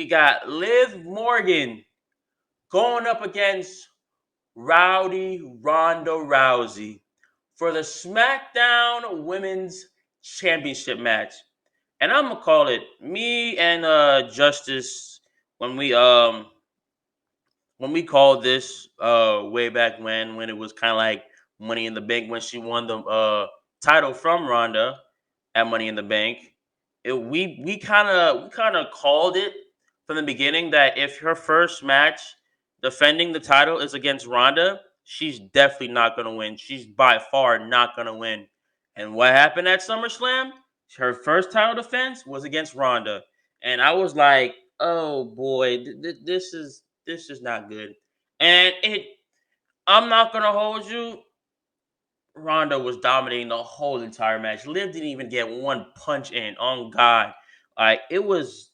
we got Liv Morgan going up against Ronda Rousey for the SmackDown Women's Championship match. And I'm gonna call it me and Justice when we called this way back when it was kind of like Money in the Bank when she won the title from Ronda at Money in the Bank. We kind of called it from the beginning that if her first match defending the title is against Ronda, she's definitely not gonna win. She's by far not gonna win. And what happened at SummerSlam? Her first title defense was against Ronda, and I was like, "Oh boy, this is not good." And I'm not gonna hold you. Ronda was dominating the whole entire match. Liv didn't even get one punch in. On God, like it was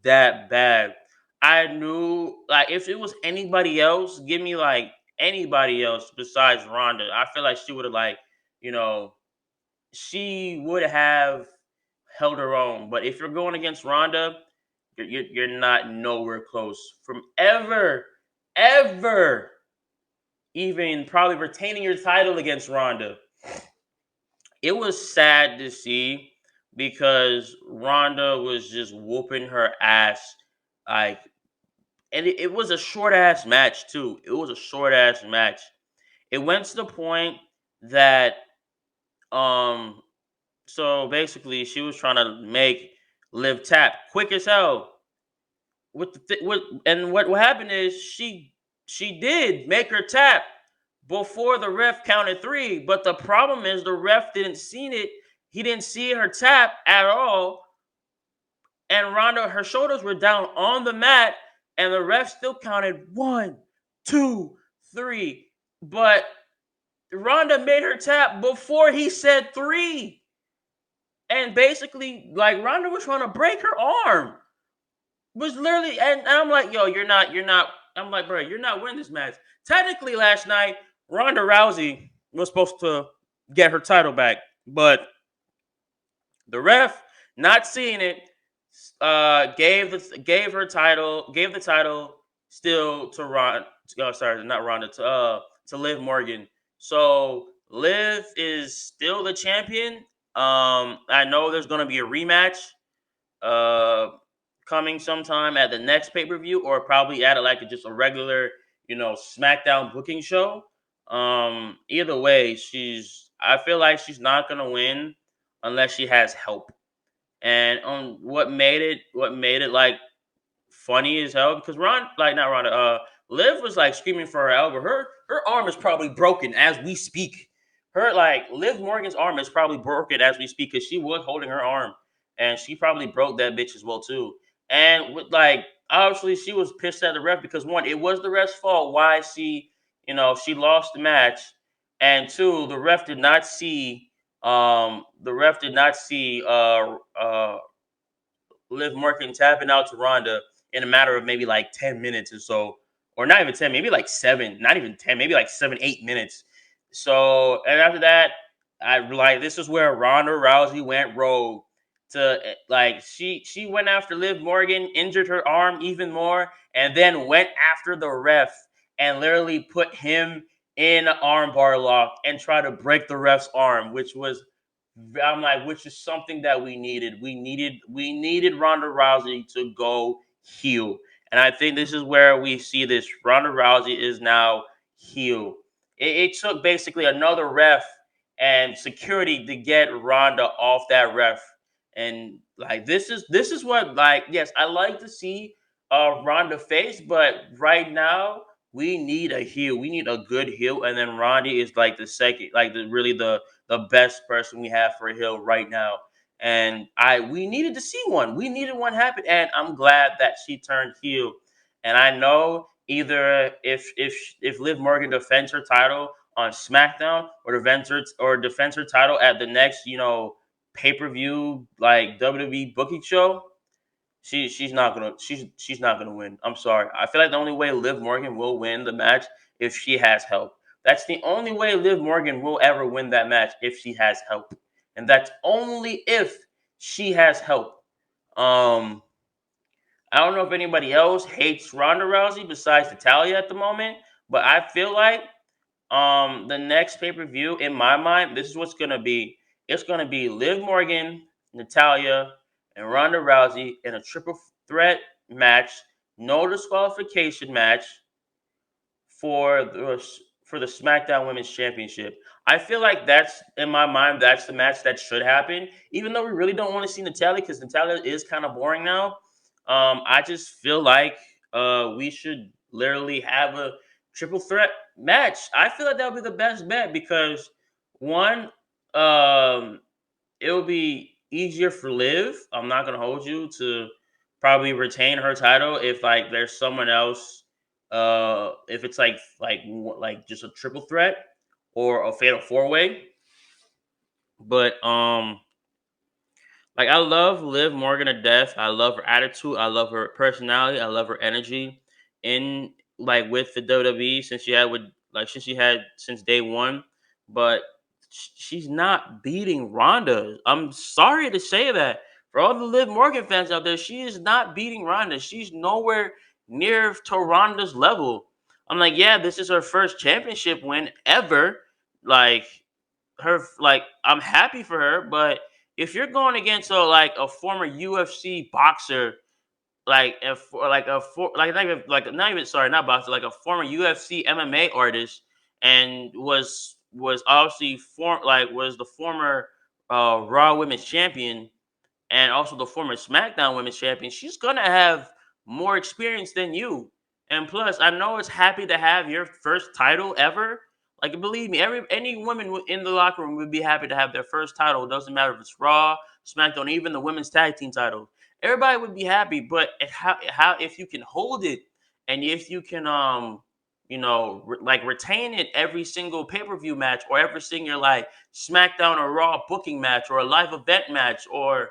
that bad. I knew like if it was anybody else, give me like anybody else besides Ronda. I feel like she would have you know, she would have held her own. But if you're going against Ronda, you're not nowhere close from ever even probably retaining your title against Ronda. It was sad to see because Ronda was just whooping her ass, like, and it was a short ass match too. It was a short ass match. It went to the point that um, so basically she was trying to make Liv tap quick as hell. What happened is she did make her tap before the ref counted three, but the problem is the ref didn't see it. He didn't see her tap at all, and Ronda her shoulders were down on the mat, and the ref still counted one, two, three, but Ronda made her tap before he said three, and basically like Ronda was trying to break her arm. Was literally, and I'm like, yo, you're not. I'm like, bro, you're not winning this match. Technically, last night, Ronda Rousey was supposed to get her title back, but the ref, not seeing it, gave the title still to Ron. Sorry, not Ronda, to Liv Morgan. So Liv is still the champion. I know there's gonna be a rematch. Uh, Coming sometime at the next pay per view, or probably at just a regular, SmackDown booking show. Either way, I feel like she's not gonna win unless she has help. And what made it like funny as hell because not Ronda, Liv was like screaming for her elbow. Her arm is probably broken as we speak. Her like Liv Morgan's arm is probably broken as we speak because she was holding her arm and she probably broke that bitch as well too. And with like obviously she was pissed at the ref because one, it was the ref's fault why she lost the match, and two, the ref did not see Liv Morgan tapping out to Ronda in a matter of maybe like 10 minutes or so. Or not even 10, maybe like seven, not even 10, maybe like 7, 8 minutes. So, and after that, I like this is where Ronda Rousey went rogue. She went after Liv Morgan, injured her arm even more, and then went after the ref and literally put him in an armbar lock and try to break the ref's arm, which is something that we needed. We needed Ronda Rousey to go heel, and I think this is where we see this. Ronda Rousey is now heel. It took basically another ref and security to get Ronda off that ref, and like this is what like yes, I like to see Ronda face, but right now we need a heel. We need a good heel, and then Ronda is like the second, like the best person we have for a heel right now. And we needed to see one. We needed one happen, and I'm glad that she turned heel. And I know either if Liv Morgan defends her title on SmackDown or defends her title at the next pay per view like WWE booking show, she's not gonna win. I'm sorry. I feel like the only way Liv Morgan will win the match if she has help. That's the only way Liv Morgan will ever win that match if she has help, and that's only if she has help. Um, I don't know if anybody else hates Ronda Rousey besides Natalia at the moment, but I feel like the next pay-per-view in my mind, this is what's gonna be. It's gonna be Liv Morgan, Natalia, and Ronda Rousey in a triple threat match, no disqualification match for the SmackDown Women's Championship. I feel like that's in my mind. That's the match that should happen. Even though we really don't want to see Natalia because Natalia is kind of boring now. I just feel like we should literally have a triple threat match. I feel like that would be the best bet because one, um, it will be easier for Liv. I'm not gonna hold you to probably retain her title if like there's someone else. If it's like just a triple threat or a fatal four way. But like I love Liv Morgan to death. I love her attitude. I love her personality. I love her energy in like with the WWE since she had since day one. But she's not beating Ronda. I'm sorry to say that. For all the Liv Morgan fans out there, she is not beating Ronda. She's nowhere near to Ronda's level. I'm like, yeah, this is her first championship win ever. Like I'm happy for her, but if you're going against a former UFC boxer, like if or like a for like not even sorry not boxer like a former UFC MMA artist, and was obviously was the former Raw Women's Champion and also the former SmackDown Women's Champion, she's gonna have more experience than you. And plus, I know it's happy to have your first title ever. Like, believe me, any woman in the locker room would be happy to have their first title. It doesn't matter if it's Raw, SmackDown, even the women's tag team title. Everybody would be happy. But how if you can hold it and if you can retain it every single pay per view match or every single like SmackDown or Raw booking match or a live event match or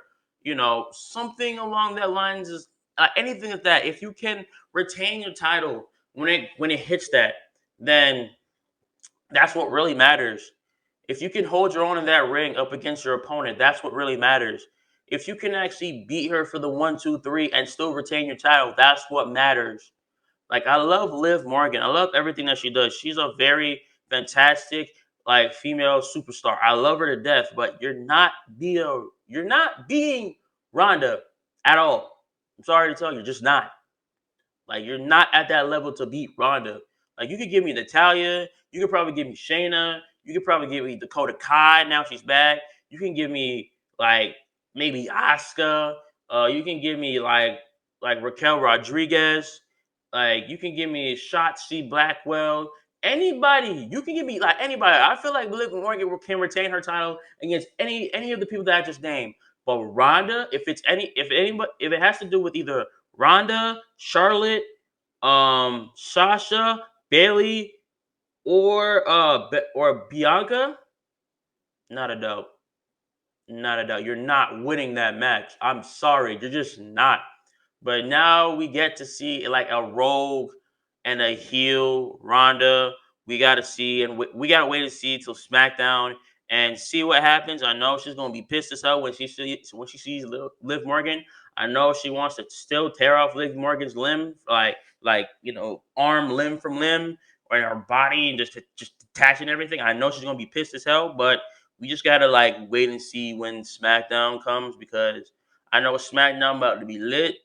something along that lines is anything like that. If you can retain your title when it hits that, then that's what really matters. If you can hold your own in that ring up against your opponent, that's what really matters. If you can actually beat her for the 1, 2, 3 and still retain your title, that's what matters. Like I love Liv Morgan. I love everything that she does. She's a very fantastic like female superstar. I love her to death, but you're not being Ronda at all. I'm sorry to tell you, you're just not. Like you're not at that level to beat Ronda. Like you could give me Natalia, you could probably give me Shayna, you could probably give me Dakota Kai. Now she's back. You can give me like maybe Asuka. You can give me like Raquel Rodriguez. Like you can give me Shotzi Blackwell. Anybody, you can give me like anybody. I feel like Liv Morgan can retain her title against any of the people that I just named. But Ronda, if it has to do with either Ronda, Charlotte, Sasha, Bailey, or Bianca, not a doubt. Not a doubt. You're not winning that match. I'm sorry. You're just not. But now we get to see like a rogue and a heel Ronda. We got to see, and we got to wait to see till SmackDown and see what happens. I know she's gonna be pissed as hell when she sees Liv Morgan. I know she wants to still tear off Liv Morgan's limb, arm limb from limb, or her body, and just detaching everything. I know she's gonna be pissed as hell, but we just gotta like wait and see when SmackDown comes because I know SmackDown about to be lit.